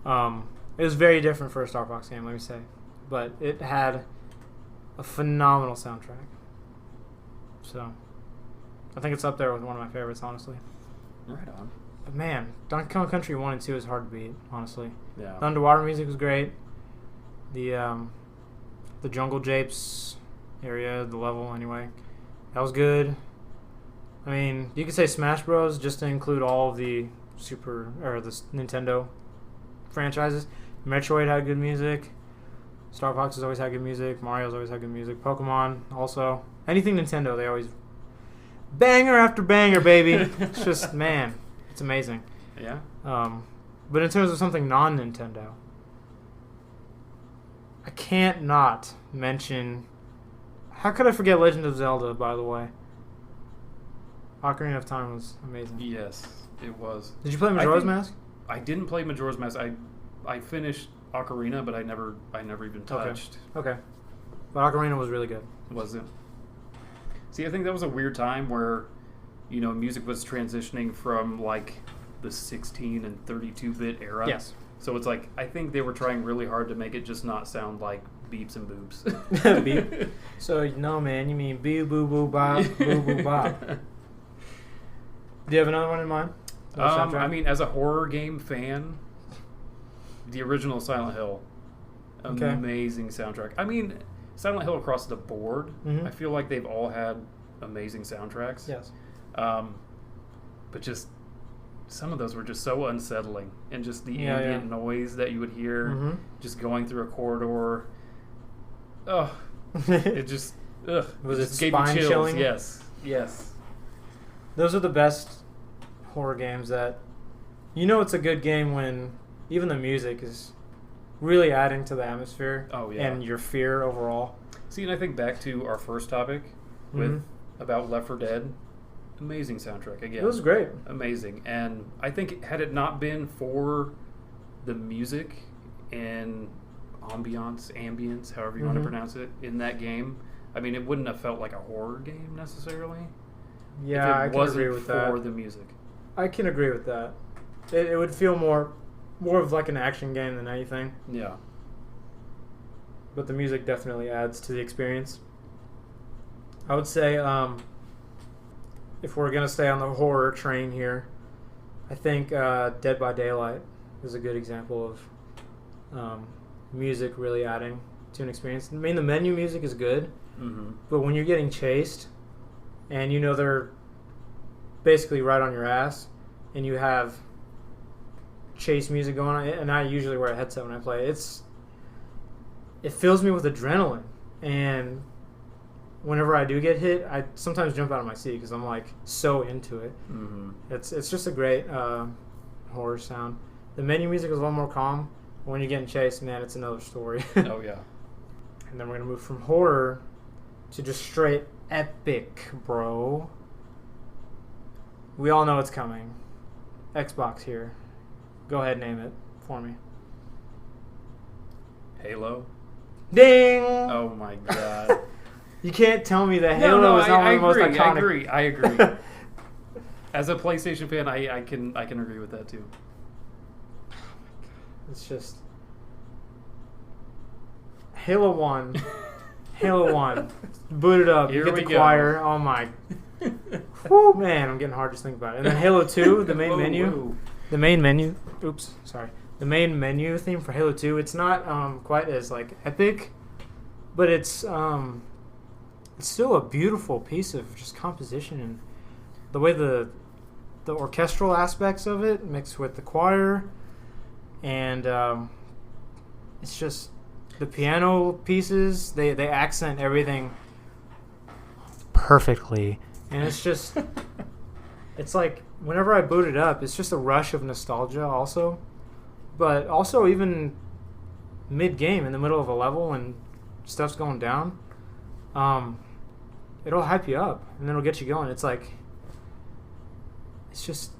It was very different for a Star Fox game, let me say, but it had a phenomenal soundtrack. So, I think it's up there with one of my favorites, honestly. Right on. But man, Donkey Kong Country 1 and 2 is hard to beat, honestly. Yeah. The underwater music was great. The Jungle Japes area, the level anyway, that was good. I mean, you could say Smash Bros. Just to include all of the the Nintendo franchises. Metroid had good music. Star Fox has always had good music. Mario's always had good music. Pokemon also. Anything Nintendo, they always banger after banger, baby. It's just, man, it's amazing. Yeah. But in terms of something non-Nintendo, I can't not mention How could I forget Legend of Zelda, by the way? Ocarina of Time was amazing. Yes, it was. Did you play Majora's Mask? I didn't play Majora's Mask. I finished Ocarina, but I never even touched. Okay. But Ocarina was really good. Was it? See, I think that was a weird time where, music was transitioning from like the 16 and 32-bit era. Yes. So it's like, I think they were trying really hard to make it just not sound like beeps and boobs. Beep. So, no, man, you mean boo boo boo bop, boo boo bop. Do you have another one in mind? I mean, as a horror game fan, the original Silent Hill, amazing soundtrack. I mean, Silent Hill across the board, I feel like they've all had amazing soundtracks. Yes. But just some of those were just so unsettling, and just the ambient noise that you would hear just going through a corridor. Oh, it just was it just it gave me chills. spine-chilling? Yes. Those are the best horror games that it's a good game when even the music is really adding to the atmosphere and your fear overall. See, and I think back to our first topic with about Left 4 Dead. Amazing soundtrack again. It was great. Amazing. And I think had it not been for the music and ambience, however you want to pronounce it, in that game, I mean, it wouldn't have felt like a horror game necessarily. Yeah, I can agree with that. For the music. I can agree with that. It would feel more of like an action game than anything. Yeah. But the music definitely adds to the experience. I would say, if we're going to stay on the horror train here, I think Dead by Daylight is a good example of music really adding to an experience. I mean, the menu music is good, but when you're getting chased and they're basically right on your ass and you have chase music going on, and I usually wear a headset when I play, it fills me with adrenaline, and whenever I do get hit, I sometimes jump out of my seat because I'm like so into it. It's just a great horror sound. The menu music is a little more calm. When you're getting chased, man, it's another story. Oh yeah. And then we're gonna move from horror to just straight epic, bro. We all know it's coming. Xbox here. Go ahead, name it for me. Halo. Ding! Oh my god. You can't tell me that Halo is not one of the most iconic. I agree. As a PlayStation fan, I can agree with that too. It's just Halo 1. Halo 1. Boot it up. Here you get the go. choir. Oh my. Whoo, man, I'm getting hard just thinking about it. And then Halo 2, the main menu. Whoa. The main menu. Oops, sorry. The main menu theme for Halo 2. It's not quite as like epic, but it's still a beautiful piece of just composition, and the way the orchestral aspects of it mixed with the choir, and it's just the piano pieces. They accent everything perfectly, and it's just it's like whenever I boot it up, it's just a rush of nostalgia also, but also even mid-game in the middle of a level when stuff's going down, it'll hype you up and then it'll get you going. It's like it's just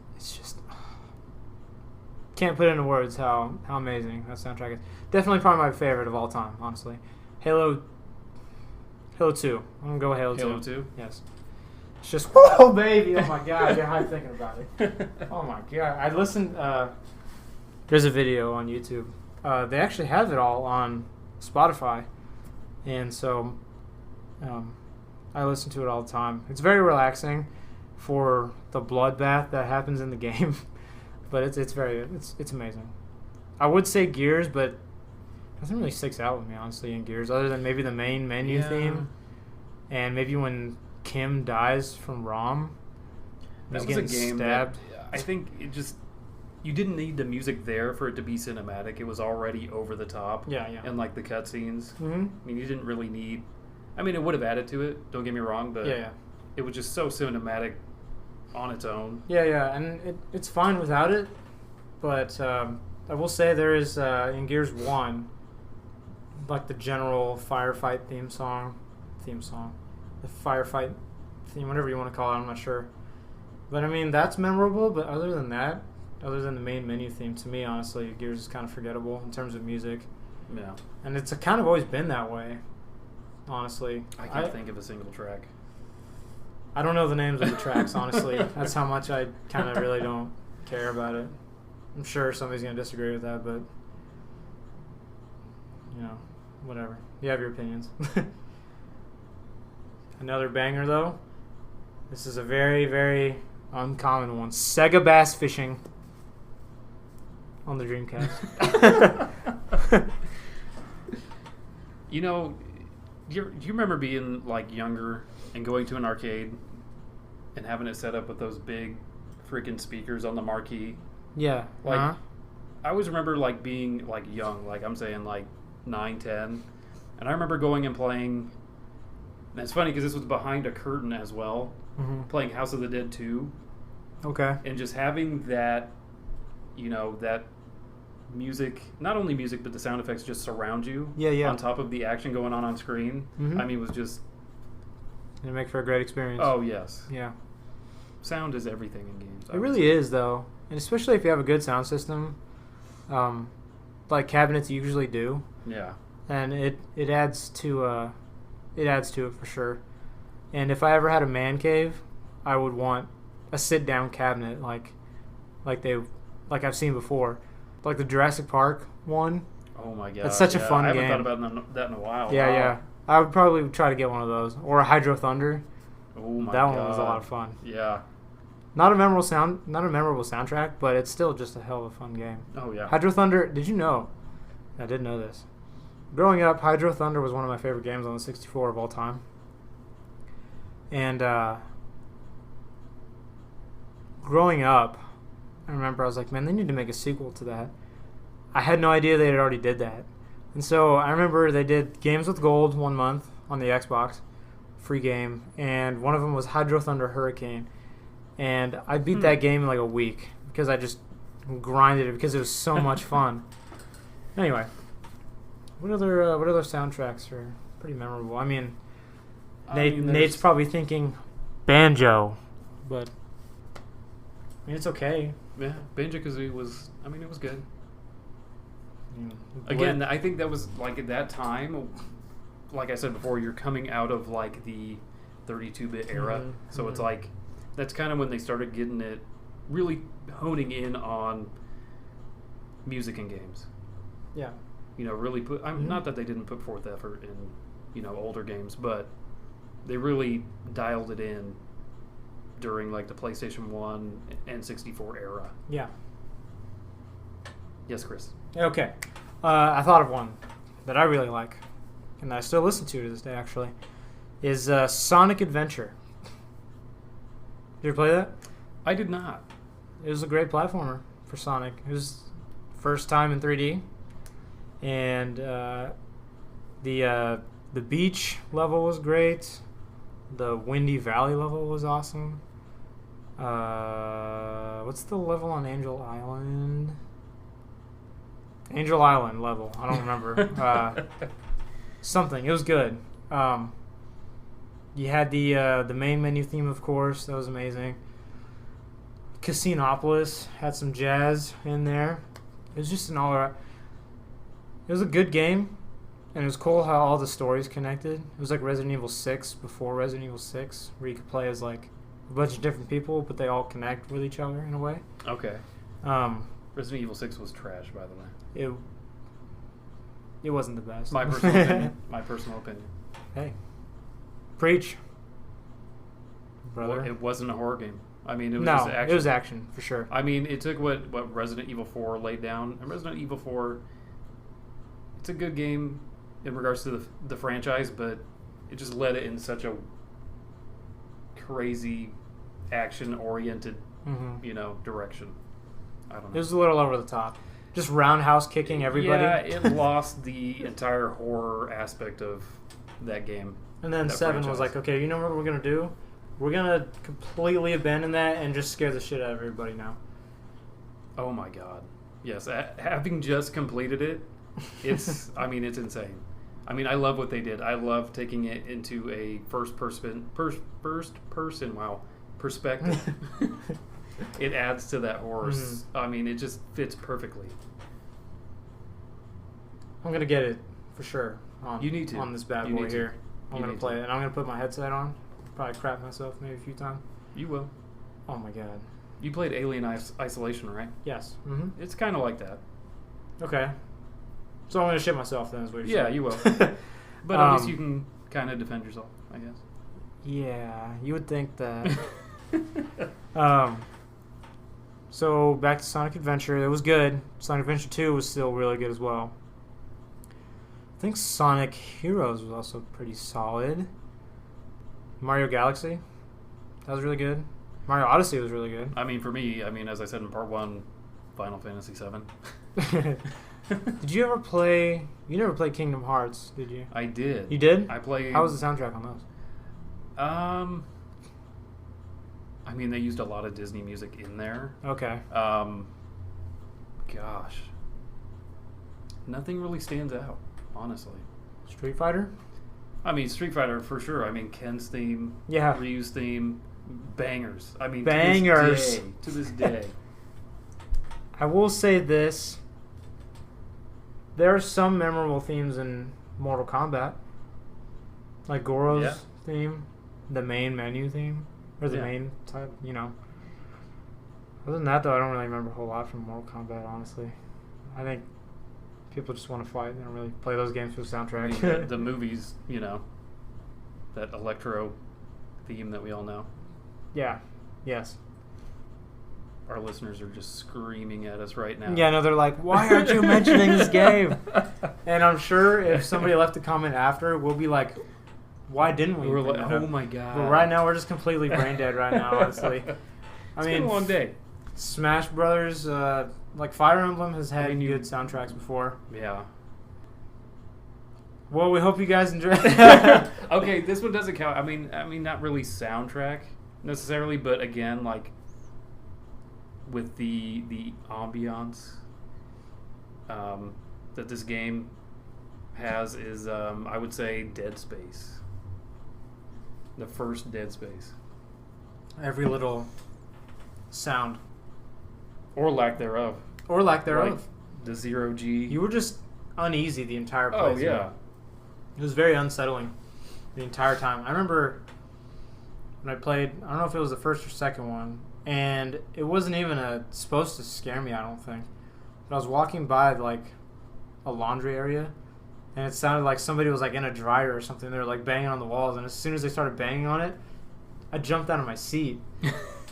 can't put into words how amazing that soundtrack is. Definitely probably my favorite of all time, honestly. Halo 2. I'm gonna go with Halo 2. Halo 2? Yes. It's just whoa, baby! Oh my god, I get hyped thinking about it. Oh my god, I listened. There's a video on YouTube. They actually have it all on Spotify, and so I listen to it all the time. It's very relaxing for the bloodbath that happens in the game, but it's amazing. I would say Gears, but nothing really sticks out with me honestly in Gears, other than maybe the main menu theme, and maybe when Kim dies from Rom. That was a game stabbed. I think it just you didn't need the music there for it to be cinematic. It was already over the top. Yeah. And like the cutscenes. Mm-hmm. I mean, you didn't really need. I mean, it would have added to it. Don't get me wrong, but it was just so cinematic on its own. Yeah, and it's fine without it. But I will say there is in Gears 1, like the general firefight theme song theme song, the firefight theme, whatever you want to call it. I'm not sure, but I mean that's memorable. But other than that, other than the main menu theme, to me, honestly, Gears is kind of forgettable in terms of music. Yeah. And it's kind of always been that way, honestly. I can't think of a single track. I don't know the names of the tracks, honestly. That's how much I kind of really don't care about it. I'm sure somebody's going to disagree with that, but, you know, whatever. You have your opinions. Another banger, though. This is a very, very uncommon one. Sega Bass Fishing on the Dreamcast. You know, do you remember being like younger and going to an arcade and having it set up with those big freaking speakers on the marquee? Yeah. Like, I always remember like being like young, like I'm saying like 9, 10, and I remember going and playing. And it's funny because this was behind a curtain as well, playing House of the Dead 2. Okay. And just having that, you know, that music, not only music, but the sound effects just surround you. Yeah. On top of the action going on screen. Mm-hmm. I mean, it was just... It'll make for a great experience. Oh, yes. Yeah. Sound is everything in games. It really is, though. And especially if you have a good sound system, like cabinets usually do. Yeah. And it adds to it for sure. And if I ever had a man cave, I would want a sit down cabinet like I've seen before. Like the Jurassic Park one. Oh my god. It's such a fun game. I haven't thought about that in a while. Yeah, wow. yeah. I would probably try to get one of those. Or a Hydro Thunder. Oh my that god. one was a lot of fun. Yeah. Not a memorable soundtrack, but it's still just a hell of a fun game. Oh yeah. Hydro Thunder, did you know? I did know this. Growing up, Hydro Thunder was one of my favorite games on the 64 of all time. And growing up, I remember I was like, man, they need to make a sequel to that. I had no idea they had already did that. And so I remember they did Games with Gold 1 month on the Xbox, free game, and one of them was Hydro Thunder Hurricane. And I beat that game in like a week because I just grinded it because it was so much fun. Anyway, what other soundtracks are pretty memorable? I mean, Nate's probably thinking Banjo, but I mean it's okay. Yeah, Banjo-Kazooie was. I mean, it was good. Yeah. Again, I think that was like at that time. Like I said before, you're coming out of like the 32-bit era, so it's like that's kind of when they started getting it, really honing in on music and games. Yeah. You know, really put. Not that they didn't put forth effort in, you know, older games, but they really dialed it in during like the PlayStation 1 and 64 era. Yeah. Yes, Chris. Okay. I thought of one that I really like, and that I still listen to this day, actually, is Sonic Adventure. Did you ever play that? I did not. It was a great platformer for Sonic. It was first time in 3D, and the beach level was great. The Windy Valley level was awesome. What's the level on Angel Island? Angel Island level. I don't remember. Something. It was good. You had the main menu theme, of course. That was amazing. Casinopolis had some jazz in there. It was just an alright. It was a good game, and it was cool how all the stories connected. It was like Resident Evil 6 before Resident Evil 6, where you could play as like a bunch of different people, but they all connect with each other in a way. Okay. Resident Evil 6 was trash, by the way. It wasn't the best. My personal opinion. My personal opinion. Hey, preach, brother. Well, it wasn't a horror game. I mean, it was no, just action. It was action for sure. I mean, it took what Resident Evil 4 laid down, and Resident Evil 4. It's a good game in regards to the franchise, but it just led it in such a crazy action-oriented, direction. I don't know. It was a little over the top. Just roundhouse kicking everybody. Yeah, it lost the entire horror aspect of that game. And then 7 was like, okay, you know what we're going to do? We're going to completely abandon that and just scare the shit out of everybody now. Oh my god. Yes, having just completed it, it's, I mean, it's insane. I mean, I love what they did. I love taking it into a first person perspective. It adds to that horse. I mean, it just fits perfectly. I'm gonna get it for sure. You need to on this bad boy here. I'm gonna play it, and I'm gonna put my headset on. Probably crap myself maybe a few times. You will. Oh my god. You played Alien Isolation, right? Yes. It's kind of like that. Okay. So I'm gonna shit myself then, is what you're saying. You will. But at least you can kind of defend yourself, I guess. Yeah, you would think that. So back to Sonic Adventure. It was good. Sonic Adventure 2 was still really good as well. I think Sonic Heroes was also pretty solid. Mario Galaxy, that was really good. Mario Odyssey was really good. I mean, for me, as I said in part 1, Final Fantasy VII. Did you ever play... You never played Kingdom Hearts, did you? I did. You did? I played... How was the soundtrack on those? I mean, they used a lot of Disney music in there. Okay. Gosh. Nothing really stands out, honestly. Street Fighter? I mean, Street Fighter for sure. I mean, Ken's theme, yeah, Ryu's theme, bangers. I mean, bangers. To this day. I will say this. There are some memorable themes in Mortal Kombat. Like Goro's theme, the main menu theme, or the main type, Other than that, though, I don't really remember a whole lot from Mortal Kombat, honestly. I think people just want to fight. They don't really play those games for the soundtrack. I mean, the movies, that electro theme that we all know. Yeah. Yes. Our listeners are just screaming at us right now. Yeah, no, they're like, why aren't you mentioning this game? And I'm sure if somebody left a comment after, we'll be like, why didn't we? We're like, oh my god. But right now, we're just completely brain dead right now, honestly. It's been a long day. Smash Brothers, like Fire Emblem has had good soundtracks before. Yeah. Well, we hope you guys enjoy. Okay, this one doesn't count. I mean, not really soundtrack necessarily, but again, like with the ambiance that this game has is, I would say, Dead Space. The first Dead Space. Every little sound. Or lack thereof. Like the 0G. You were just uneasy the entire playthrough. Oh, yeah. It was very unsettling the entire time. I remember when I played, I don't know if it was the first or second one, and it wasn't even supposed to scare me, I don't think. But I was walking by, like, a laundry area, and it sounded like somebody was, like, in a dryer or something. They were, like, banging on the walls, and as soon as they started banging on it, I jumped out of my seat.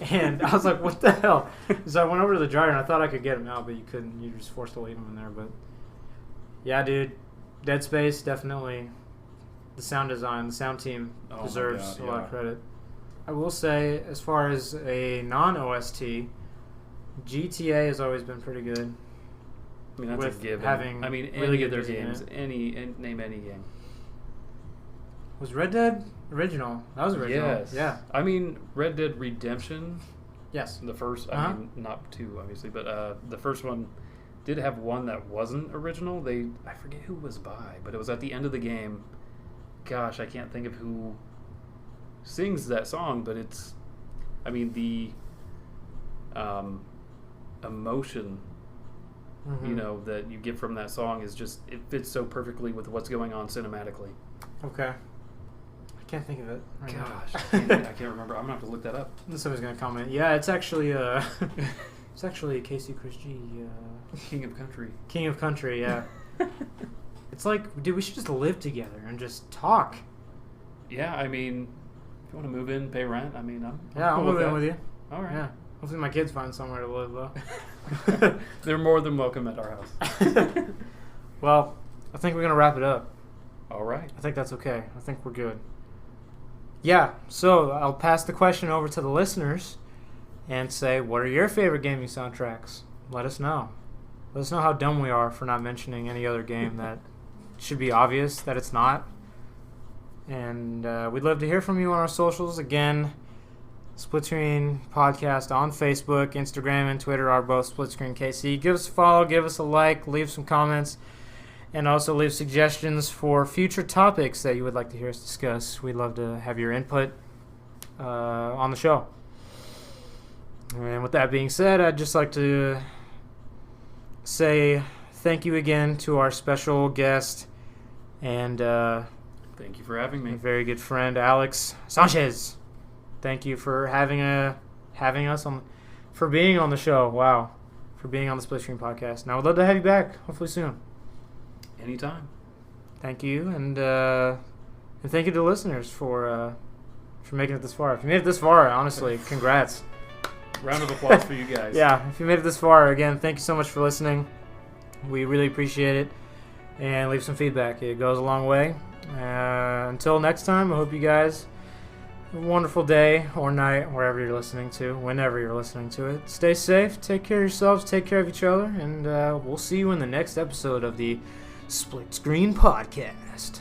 And I was like, what the hell? So I went over to the dryer, and I thought I could get him out, but you couldn't. You were just forced to leave him in there. But, yeah, dude, Dead Space, definitely. The sound design, the sound team deserves a lot of credit. I will say, as far as a non-OST, GTA has always been pretty good. I mean, that's a given. Having really good their games. Name any game. Was Red Dead original? That was original. Yes. Yeah. I mean, Red Dead Redemption. Yes. The first. I mean, not two, obviously, but the first one did have one that wasn't original. I forget who it was by, but it was at the end of the game. Gosh, I can't think of who sings that song, but it's. I mean, the emotion. Mm-hmm. That you get from that song is just, it fits so perfectly with what's going on cinematically. Okay. I can't think of it right now. Gosh, I can't remember. I'm going to have to look that up. Somebody's going to comment. Yeah, it's actually it's actually Casey Chris G. King of Country. King of Country, yeah. It's like, dude, we should just live together and just talk. Yeah, I mean, if you want to move in, pay rent, I mean, I'll cool move in with you. All right. Yeah. Hopefully my kids find somewhere to live, though. They're more than welcome at our house. Well, I think we're going to wrap it up. All right. I think that's okay. I think we're good. Yeah, so I'll pass the question over to the listeners and say, what are your favorite gaming soundtracks? Let us know. Let us know how dumb we are for not mentioning any other game that should be obvious that it's not. And we'd love to hear from you on our socials. Again, Split Screen Podcast on Facebook, Instagram, and Twitter are both Split Screen KC. Give us a follow, give us a like, leave some comments. And also leave suggestions for future topics that you would like to hear us discuss. We'd love to have your input on the show. And with that being said, I'd just like to say thank you again to our special guest and thank you for having me. A very good friend, Alex Sanchez. Thank you for having us on, for being on the show. Wow, for being on the Split Screen Podcast. Now, I'd love to have you back, hopefully soon. Anytime. Thank you, and thank you to the listeners for making it this far. If you made it this far, honestly, congrats. Round of applause for you guys. Yeah, if you made it this far, again, thank you so much for listening. We really appreciate it. And leave some feedback. It goes a long way. Until next time, I hope you guys have a wonderful day or night, wherever you're listening to, whenever you're listening to it. Stay safe, take care of yourselves, take care of each other, and we'll see you in the next episode of the Split Screen Podcast.